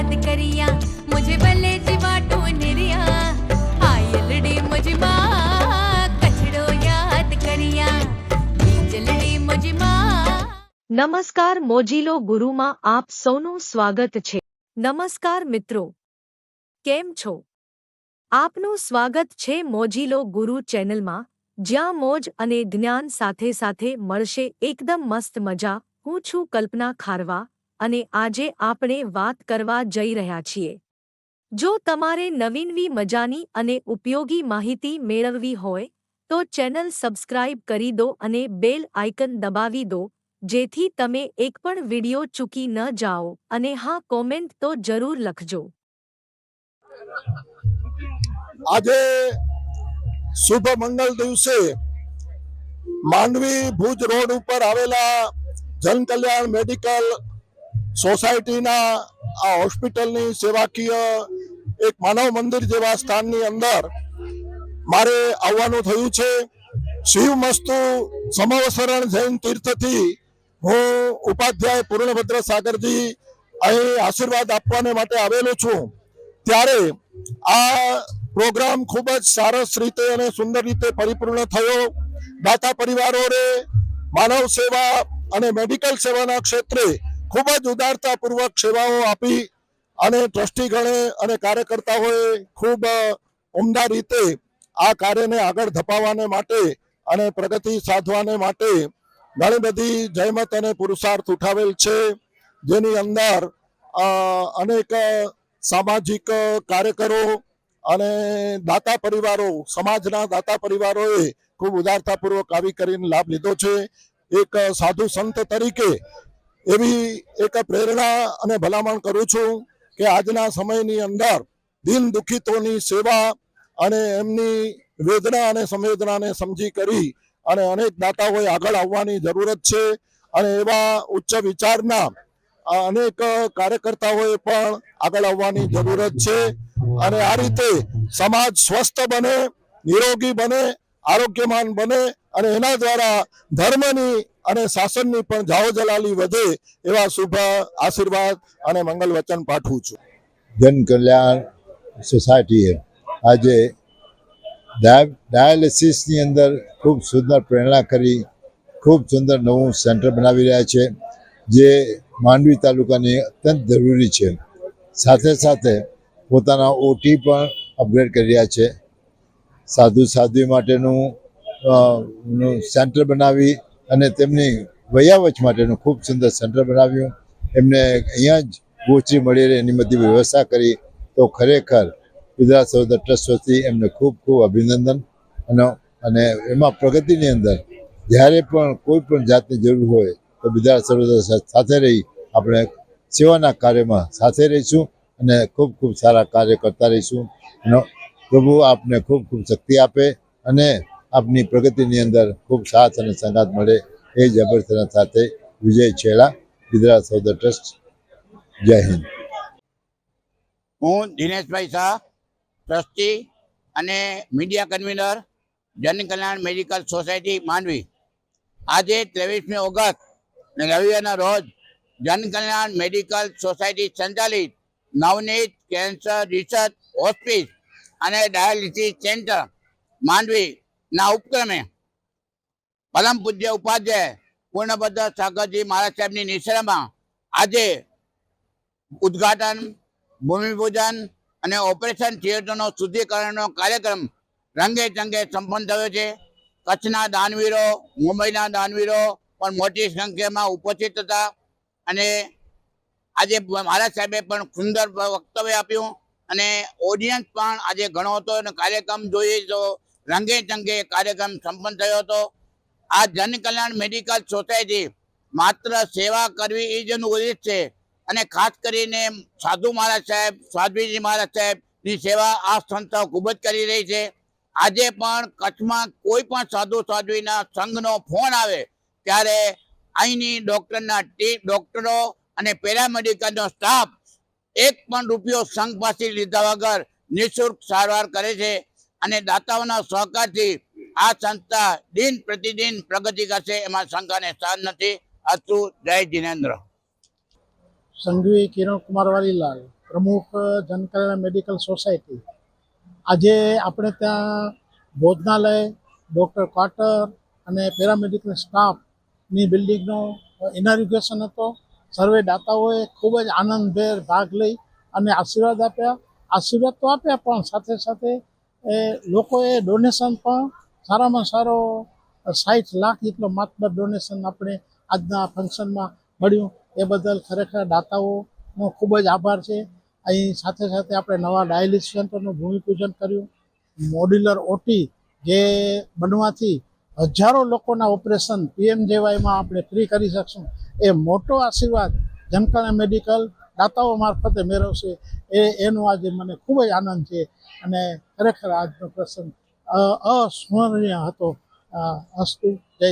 याद करिया मुझे भले जीवाटो निरिया आयलड़ी मुझे माँ कचड़ो याद करिया जलड़ी मुझे माँ। નમસ્કાર મોજીલો ગુરુમાં આપ સૌનું સ્વાગત છે। નમસ્કાર મિત્રો, કેમ છો? આપનું સ્વાગત છે મોજીલો ગુરુ ચેનલમાં, જ્યાં મોજ અને જ્ઞાન સાથે સાથે મળશે એકદમ મસ્ત મજા। હું છું કલ્પના ખારવા અને આજે આપણે વાત કરવા જઈ રહ્યા છીએ। જો તમારે નવીનવી મજાની અને ઉપયોગી માહિતી મેળવવી હોય તો ચેનલ સબસ્ક્રાઇબ કરી દો અને બેલ આઇકન દબાવી દો, જેથી તમે એક પણ વિડિયો ચૂકી ન જાઓ। અને હા, કોમેન્ટ તો જરૂર લખજો। આજે શુભ મંગલ દિવસે માંડવી ભુજ રોડ ઉપર આવેલા જન કલ્યાણ મેડિકલ સોસાયટીના આ હોસ્પિટલની સેવાકીય એક માનવ મંદિર જેવા સ્થાનની અંદર મારે આવવાનું થયું છે। શિવ મસ્તુ સમવસરણ જૈન તીર્થથી હું ઉપાધ્યાય પૂર્ણભદ્ર સાગરજી અહીં આશીર્વાદ આપવાને માટે આવેલો છું। ત્યારે આ પ્રોગ્રામ ખૂબ જ સરસ રીતે અને સુંદર રીતે પરિપૂર્ણ થયો। દાતા પરિવારોને માનવ સેવા અને મેડિકલ સેવાના ક્ષેત્રે ખૂબ જ ઉદારતાપૂર્વક સેવાઓ આપી અને ટ્રસ્ટીગણે અને કાર્યકર્તાઓએ ખૂબ ઉમદા રીતે આ કાર્યને આગળ ધપાવવાને માટે અને પ્રગતિ સાધવાને માટે ઘણી બધી જહેમત અને પુરુષાર્થ ઉઠાવેલ છે, જેની અંદર અનેક સામાજિક કાર્યકરો અને દાતા પરિવારો, સમાજના દાતા પરિવારોએ ખૂબ ઉદારતાપૂર્વક આવી કરીને લાભ લીધો છે। એક સાધુ સંત તરીકે એવી એક પ્રેરણા અને ભલામણ કરું છું કે આજના સમયની અંદર દિન દુખિતોની સેવા અને એમની વેદના અને સંવેદનાને સમજી કરી અને અનેક દાતાઓએ આગળ આવવાની જરૂરત છે। અને એવા ઉચ્ચ વિચારના અનેક કાર્યકર્તાઓએ પણ આગળ આવવાની જરૂરત છે। અને આ રીતે સમાજ સ્વસ્થ બને, નિરોગી બને, આરોગ્યમાન બને અને એના દ્વારા ધર્મની અને શાસનની પણ જાઓ જલાલી વધે એવા શુભ આશીર્વાદ અને મંગલ વચન પાઠવું છું। જન કલ્યાણ સોસાયટીએ આજે ડાયાલિસિસની અંદર ખૂબ સુંદર પ્રેરણા કરી ખૂબ સુંદર નવું સેન્ટર બનાવી રહ્યા છે, જે માંડવી તાલુકાની અત્યંત જરૂરી છે। સાથે સાથે પોતાના ઓટી પણ અપગ્રેડ કરી રહ્યા છે। સાધુ સાધ્વી માટેનું સેન્ટર બનાવી અને તેમની વયાવચ માટેનું ખૂબ સુંદર સેન્ટર બનાવ્યું। એમને અહીંયા જ ગોચરી મળી રહે એની બધી વ્યવસ્થા કરી, તો ખરેખર ગુજરાત સરોવર ટ્રસ્ટ વતી એમને ખૂબ ખૂબ અભિનંદન। અને એમાં પ્રગતિની અંદર જ્યારે પણ કોઈ પણ જાતની જરૂર હોય તો ગુજરાત સરોવર સાથે રહી આપણે સેવાના કાર્યમાં સાથે રહીશું અને ખૂબ ખૂબ સારા કાર્ય કરતા રહીશું। અને પ્રભુ આપને ખૂબ ખૂબ શક્તિ આપે અને આપની પ્રગતિની અંદર ખૂબ સાથ અને સંગાત મળે એ જ અભ્યર્થના સાથે વિજય છેડા, ગુજરાત સરોવર ટ્રસ્ટ। જય હિન્દ। હું દિનેશભાઈ શાહ, ટ્રસ્ટી અને મીડિયા કન્વીનર, જન કલ્યાણ મેડિકલ સોસાયટી માંડવી। આજે 23મી ઓગસ્ટ રવિવારના રોજ જન કલ્યાણ મેડિકલ સોસાયટી સંચાલિત નવનીત કેન્સર રિસર્ચ હોસ્પિસ અને ડાયાલિસિસ સેન્ટર માંડવીના ઉપક્રમે પરમ પૂજ્ય ઉપાધ્યાય પૂર્ણભદ્ર સાગરજી મહારાજ સાહેબની નિશ્રામાં આજે ઉદ્ઘાટન, ભૂમિપૂજન અને ઓપરેશન થિયેટરનો શુદ્ધિકરણનો કાર્યક્રમ રંગે ચંગે સંપન્ન થયો છે। કચ્છના દાનવીરો, મુંબઈના દાનવીરો પણ મોટી સંખ્યામાં ઉપસ્થિત હતા અને આજે મહારાજ સાહેબે પણ સુંદર વક્તવ્ય આપ્યું અને ઓડિયન્સ પણ આજે ઘણો હતો અને કાર્યક્રમ જોઈએ તો રંગે ચંગે કાર્યક્રમ સંપન્ન થયો હતો। આ જન કલ્યાણ મેડિકલ સોસાયટી માત્ર સેવા કરવી એ જ એનું ઉદ્દેશ છે અને ખાસ કરીને સાધુ મહારાજ સાહેબ, સાધ્વીજી મહારાજ સાહેબની સેવા આ સંસ્થાઓ ખૂબ જ કરી રહી છે। આજે પણ કચ્છમાં કોઈ પણ સાધુ સાધ્વીના સંઘનો ફોન આવે ત્યારે અહીંની ડોક્ટરો અને પેરામેડિકલનો સ્ટાફ એક પણ રૂપિયો સંઘ પાસે લીધા વગર નિઃશુલ્ક સારવાર કરે છે અને દાતાઓના સહકારથી આ સંસ્થા દિન પ્રતિદિન પ્રગતિ કરશે, એમાં શંકાને સ્થાન નથી। અસ્તુ, જય જિનેન્દ્ર। સંઘવી કિરણ કુમાર વાલીલાલ, પ્રમુખ જનકલ્યાણ મેડિકલ સોસાયટી. આજે આપણે ત્યાં ભોજનાલય, ડૉક્ટર ક્વાર્ટર અને પેરામેડિકલ સ્ટાફની બિલ્ડિંગનો ઇનાગ્યુરેશન હતો. સર્વે દાતાઓએ ખૂબ જ આનંદભેર ભાગ લઈ અને આશીર્વાદ આપ્યા. આશીર્વાદ તો આપ્યા, પણ સાથે સાથે લોકોએ ડોનેશન પણ સારામાં સારો 60 લાખ જેટલો માત્ર ડોનેશન આપણે આજના ફંક્શનમાં મળ્યું. એ બદલ ખરેખર દાતાઓનો ખૂબ જ આભાર છે. અહીં સાથે સાથે આપણે નવા ડાયાલિસિસ સેન્ટરનું ભૂમિપૂજન કર્યું. મોડ્યુલર ઓટી જે બનવાથી હજારો લોકોના ઓપરેશન PMJYમાં આપણે ફ્રી કરી શકશું. એ મોટો આશીર્વાદ જનકલ્યાણ મેડિકલ દાતાઓ મારફતે મેળવશે. એનો આજે મને ખૂબ જ આનંદ છે અને ખરેખર આજનો પ્રસંગ અસ્મરણીય હતો. અસ્તુ. જય